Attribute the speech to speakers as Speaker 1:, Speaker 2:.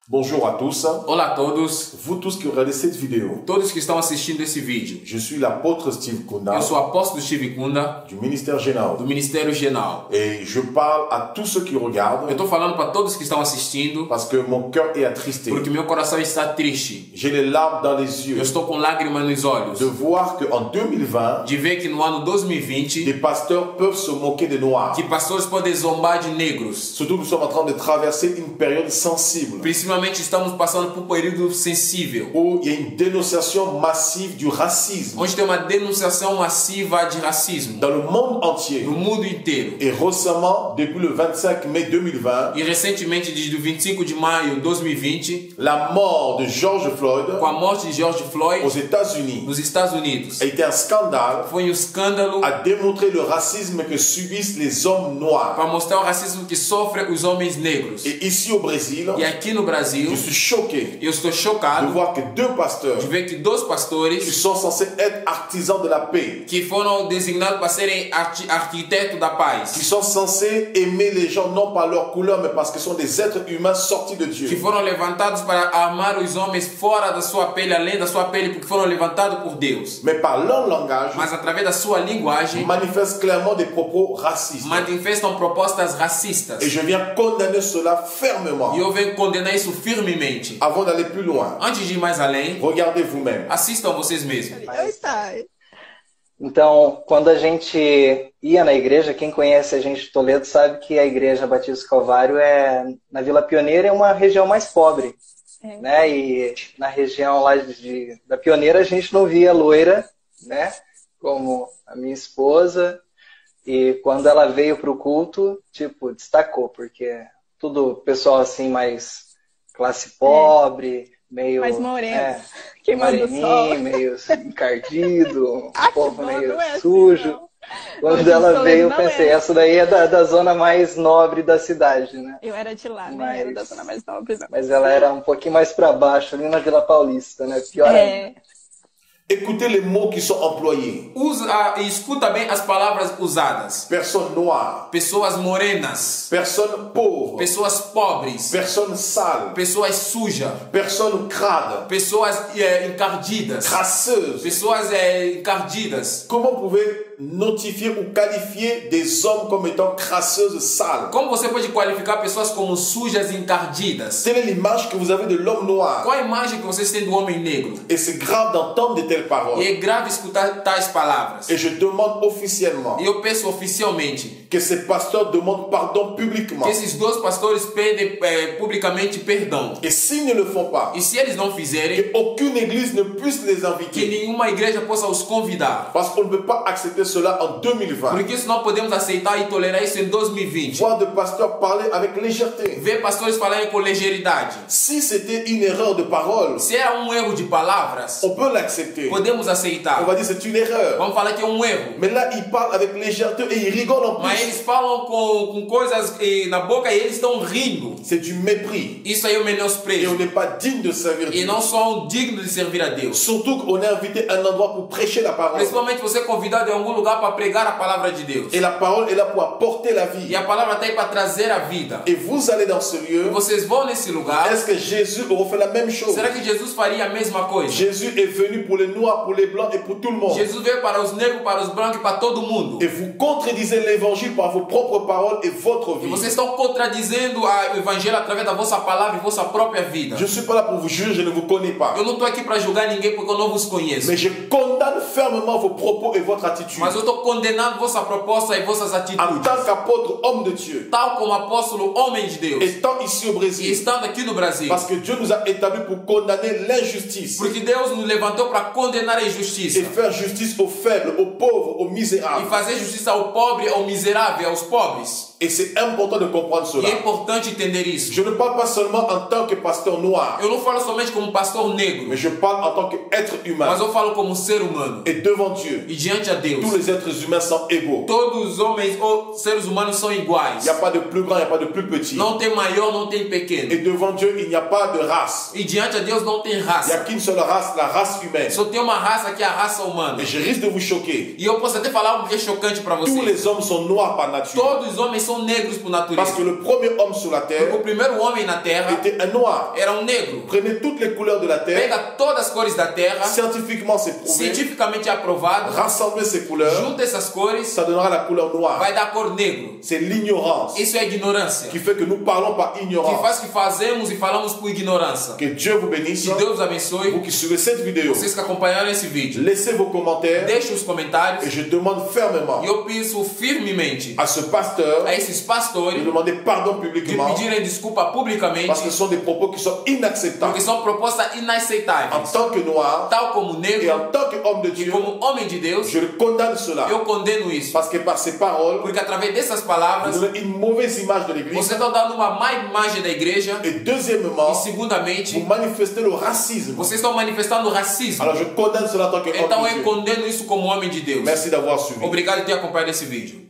Speaker 1: Bonjour à tous.
Speaker 2: Olá a todos.
Speaker 1: Vous tous qui regardez cette vidéo.
Speaker 2: Todos que estão assistindo esse vídeo.
Speaker 1: Je suis l'apôtre Steve Kunda.
Speaker 2: Eu sou o apóstolo Steve Kunda.
Speaker 1: Du ministère Génal.
Speaker 2: Do Ministério Genal.
Speaker 1: Et je parle à tous ceux qui regardent.
Speaker 2: Eu estou falando para todos que estão assistindo.
Speaker 1: Parce que mon cœur est attristé.
Speaker 2: Porque meu coração está triste.
Speaker 1: J'ai les larmes dans les yeux.
Speaker 2: Eu estou com lágrimas nos olhos.
Speaker 1: De voir que en 2020.
Speaker 2: De ver que no ano 2020.
Speaker 1: Des pasteurs peuvent se moquer des noirs.
Speaker 2: Que pastores podem zombar de negros.
Speaker 1: Surtout nous sommes en train de traverser une période sensible.
Speaker 2: Principalmente estamos passando por um período sensível.
Speaker 1: Où il y a une dénonciation massive du racisme.
Speaker 2: Onde tem uma denunciação massiva de racismo.
Speaker 1: Dans le monde entier.
Speaker 2: No mundo inteiro.
Speaker 1: Et récemment, depuis le 25 mai 2020.
Speaker 2: E recentemente, desde o 25 de maio de 2020.
Speaker 1: La mort de George Floyd.
Speaker 2: Com a morte de George Floyd.
Speaker 1: Aux États-Unis.
Speaker 2: Nos Estados Unidos.
Speaker 1: A été un scandale.
Speaker 2: Foi escândalo.
Speaker 1: A démontrer le racisme que subissent les hommes noirs.
Speaker 2: Para mostrar o racismo que sofrem os homens negros.
Speaker 1: Et ici au Brésil.
Speaker 2: E aqui no Brasil.
Speaker 1: Je suis choqué.
Speaker 2: Eu estou chocado
Speaker 1: de voir que deux pasteurs
Speaker 2: de ver que dois pastores
Speaker 1: qui sont censés être artisans de la paix,
Speaker 2: que foram designados para serem arquitetos da paz,
Speaker 1: qui sont censés aimer les gens non par leur couleur mais parce que sont des êtres humains sortis de Dieu,
Speaker 2: que foram levantados para amar os homens fora da sua pele, além da sua pele, porque foram levantados por Deus,
Speaker 1: mais par leur langage,
Speaker 2: mas através da sua linguagem
Speaker 1: manifestent clairement des propos racistes,
Speaker 2: manifestam propostas racistas.
Speaker 1: Et je viens condamner cela fermement.
Speaker 2: E eu venho condenar isso firmemente.
Speaker 1: Avant d'aller plus loin,
Speaker 2: antes de ir mais além,
Speaker 1: regardez vous-même.
Speaker 2: Assistam vocês mesmos.
Speaker 3: Então, quando a gente ia na igreja, quem conhece a gente de Toledo sabe que a igreja Batista do Calvário na Vila Pioneira é uma região mais pobre. Né? E na região lá da Pioneira a gente não via loira, né? Como a minha esposa. E quando ela veio para o culto, tipo, destacou, porque tudo pessoal assim mais classe pobre, meio...
Speaker 4: mais moreno, queimando o sol.
Speaker 3: Meio encardido, um povo meio sujo. Quando ela veio, eu pensei, essa daí é da zona mais nobre da cidade, né?
Speaker 4: Eu era de lá, né? Era da zona mais nobre. Não.
Speaker 3: Mas ela era um pouquinho mais para baixo, ali na Vila Paulista, né? Pior ainda.
Speaker 1: Écoutez les mots qui sont employés.
Speaker 2: Escuta bem as palavras usadas.
Speaker 1: Personne noire.
Speaker 2: Pessoas morenas.
Speaker 1: Personne pauvre.
Speaker 2: Pessoas pobres.
Speaker 1: Personne sale.
Speaker 2: Pessoas sujas.
Speaker 1: Personne crade.
Speaker 2: Pessoas encardidas.
Speaker 1: Crasseuse.
Speaker 2: Pessoas encardidas.
Speaker 1: Comment pouvez notifier ou qualifier des hommes comme étant crasseuses, sales?
Speaker 2: Como você pode qualificar pessoas como sujas e encardidas?
Speaker 1: Quelle est l'image que vous avez de l'homme noir?
Speaker 2: Qual a imagem que vocês têm do homem negro?
Speaker 1: Et c'est grave d'entendre de telles paroles.
Speaker 2: E é grave escutar tais palavras.
Speaker 1: Et je demande officiellement.
Speaker 2: E eu peço oficialmente
Speaker 1: que ces pasteurs demandent pardon publiquement.
Speaker 2: Que esses dois pastores pedem publicamente perdão.
Speaker 1: Et s'ils ne le font pas,
Speaker 2: e se eles não fizerem,
Speaker 1: que aucune église ne puisse les inviter.
Speaker 2: Que nenhuma igreja possa os convidar.
Speaker 1: Parce qu'on ne peut pas accepter cela en 2020.
Speaker 2: Porque isso não podemos aceitar e tolerar isso em 2020.
Speaker 1: Voir de pasteurs parler avec légèreté.
Speaker 2: Ver pastores falarem com ligeiridade.
Speaker 1: Si c'était une erreur de parole,
Speaker 2: se era erro de palavras,
Speaker 1: on peut l'accepter.
Speaker 2: Podemos aceitar.
Speaker 1: On va dire c'est une erreur.
Speaker 2: Vamos falar que é erro.
Speaker 1: Mais là, ils parlent avec légèreté et ils rigolent en plus.
Speaker 2: Mas eles falam com coisas na boca e eles estão rindo.
Speaker 1: C'est du mépris.
Speaker 2: Isso aí é menosprezo.
Speaker 1: Et on n'est pas digne de servir Dieu.
Speaker 2: E não são dignos de servir a Deus.
Speaker 1: Surtout qu'on est invité à un endroit pour prêcher la parole.
Speaker 2: Principalmente você é convidado em algum lugar para pregar a palavra de Deus.
Speaker 1: Et la parole est là pour apporter la vie.
Speaker 2: E a palavra está aí para trazer a vida.
Speaker 1: Et vous allez dans ce lieu.
Speaker 2: E vocês vão nesse lugar.
Speaker 1: Est-ce que Jésus aurait fait la même chose?
Speaker 2: Será que Jesus faria a mesma coisa?
Speaker 1: Jésus est venu pour les noirs, pour les blancs et pour tout le monde.
Speaker 2: Jesus veio para os negros, para os brancos e para todo mundo.
Speaker 1: Et vous contredisez l'évangile par vos propres paroles et votre vie.
Speaker 2: E vocês estão contradizendo o evangelho através da vossa palavra e vossa própria vida.
Speaker 1: Je suis pas là pour vous juger, je ne vous connais pas.
Speaker 2: Eu não estou aqui para julgar ninguém porque eu não vos conheço.
Speaker 1: Mais je condamne fermement vos propos et votre attitude.
Speaker 2: Mas eu estou condenando vossa proposta e vossas atitudes.
Speaker 1: En tant qu'apôtre, homme de Dieu.
Speaker 2: Tal como apóstolo, homem de Deus.
Speaker 1: Étant ici au Brésil.
Speaker 2: E estando aqui no Brasil.
Speaker 1: Parce que Dieu nous a établis pour condamner l'injustice.
Speaker 2: Porque Deus nos levantou para condenar a injustiça.
Speaker 1: Et faire justice aux faibles, aux pauvres, aux misérables.
Speaker 2: E fazer justiça ao pobre, ao miserável, aos pobres.
Speaker 1: Et c'est important de comprendre cela.
Speaker 2: E é importante entender isso.
Speaker 1: Je ne parle pas seulement en tant que pasteur noir.
Speaker 2: Eu não falo somente como pastor negro.
Speaker 1: Mais je parle en tant qu'être humain.
Speaker 2: Mas eu falo como ser humano.
Speaker 1: Et devant Dieu.
Speaker 2: E diante a Deus.
Speaker 1: Tous les êtres humains sont égaux.
Speaker 2: Todos os homens ou seres humanos são iguais.
Speaker 1: Il n'y a pas de plus grand, il n'y a pas de plus petit.
Speaker 2: Não tem maior, não tem pequeno.
Speaker 1: Et devant Dieu, il n'y a pas de race.
Speaker 2: E diante a Deus não tem
Speaker 1: Il n'y
Speaker 2: raça.
Speaker 1: a qu'une seule race, la race humaine.
Speaker 2: Só tem uma raça que é a raça humana.
Speaker 1: Et je risque de vous choquer.
Speaker 2: E eu posso até falar algo que é chocante para
Speaker 1: Tous
Speaker 2: vocês.
Speaker 1: les hommes sont noirs par nature.
Speaker 2: Todos os homens são são negros por
Speaker 1: Parce
Speaker 2: natureza.
Speaker 1: que le premier homme sur la
Speaker 2: Porque
Speaker 1: terre
Speaker 2: o primeiro homem na terra
Speaker 1: était un noir.
Speaker 2: era um negro.
Speaker 1: Prenez toutes les couleurs de la terre,
Speaker 2: Pega todas as cores da terra,
Speaker 1: scientifiquement c'est prouvé,
Speaker 2: cientificamente aprovado,
Speaker 1: rassemblez ces couleurs,
Speaker 2: junta essas cores,
Speaker 1: ça donnera la couleur noire.
Speaker 2: vai dar cor negro.
Speaker 1: C'est l'ignorance
Speaker 2: Isso é ignorância.
Speaker 1: qui fait que nous parlons par
Speaker 2: Que
Speaker 1: ignorance.
Speaker 2: faz que fazemos e falamos por ignorância.
Speaker 1: Que Dieu vous bénisse.
Speaker 2: Que Deus
Speaker 1: Vous
Speaker 2: abençoe.
Speaker 1: qui suivez cette vidéo,
Speaker 2: Vocês que acompanharam esse vídeo,
Speaker 1: laissez vos commentaires
Speaker 2: deixem os
Speaker 1: et
Speaker 2: comentários.
Speaker 1: je demande fermement
Speaker 2: E eu peço firmemente
Speaker 1: à ce pasteur
Speaker 2: a esses
Speaker 1: de
Speaker 2: pastores
Speaker 1: demander pardon
Speaker 2: de
Speaker 1: publiquement
Speaker 2: pedirem desculpa publicamente,
Speaker 1: parce que ce sont des propos qui sont inacceptables.
Speaker 2: porque são propostas
Speaker 1: En
Speaker 2: inaceitáveis.
Speaker 1: tant que noir
Speaker 2: Tal como
Speaker 1: et
Speaker 2: negro
Speaker 1: en tant qu'homme de
Speaker 2: e
Speaker 1: Dieu,
Speaker 2: como homem de Deus,
Speaker 1: je condamne cela.
Speaker 2: eu condeno isso.
Speaker 1: Parce que par ces paroles,
Speaker 2: Porque através dessas
Speaker 1: vous
Speaker 2: palavras,
Speaker 1: donnez une mauvaise image de l'Église.
Speaker 2: você está dando uma má imagem da igreja.
Speaker 1: Et deuxièmement,
Speaker 2: E segundamente,
Speaker 1: vous manifestez le racisme.
Speaker 2: vocês estão manifestando racismo.
Speaker 1: Alors je condamne cela en tant qu'homme
Speaker 2: Então
Speaker 1: de
Speaker 2: eu
Speaker 1: Dieu.
Speaker 2: condeno isso como homem de Deus.
Speaker 1: Merci d'avoir suivi.
Speaker 2: Obrigado por ter acompanhado esse vídeo.